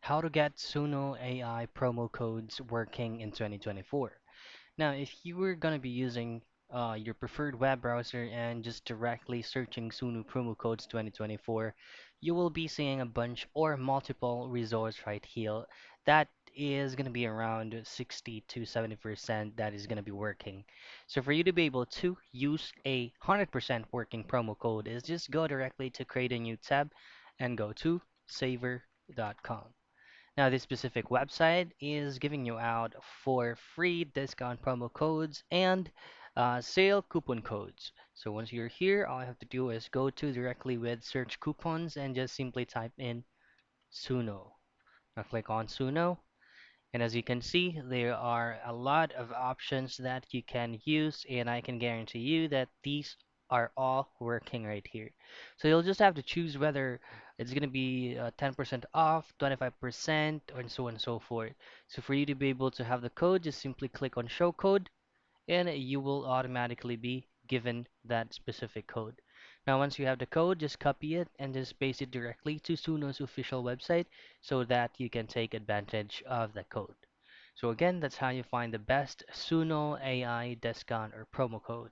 how to get Suno AI promo codes working in 2024. Now, if you were going to be using your preferred web browser and just directly searching Suno promo codes 2024, you will be seeing a bunch or multiple results right here that is going to be around 60 to 70% that is going to be working. So for you to be able to use a 100% working promo code is just go directly to create a new tab and go to saver.com. Now, this specific website is giving you out for free discount promo codes and sale coupon codes. So once you're here, all I have to do is go to directly with search coupons and just simply type in Suno. Now click on Suno, and as you can see, there are a lot of options that you can use, and I can guarantee you that these are all working right here. So you'll just have to choose whether it's going to be 10% off, 25%, and so on and so forth. So for you to be able to have the code, just simply click on Show Code, and you will automatically be given that specific code. Now, once you have the code, just copy it and just paste it directly to Suno's official website so that you can take advantage of the code. So again, that's how you find the best Suno AI discount or promo code.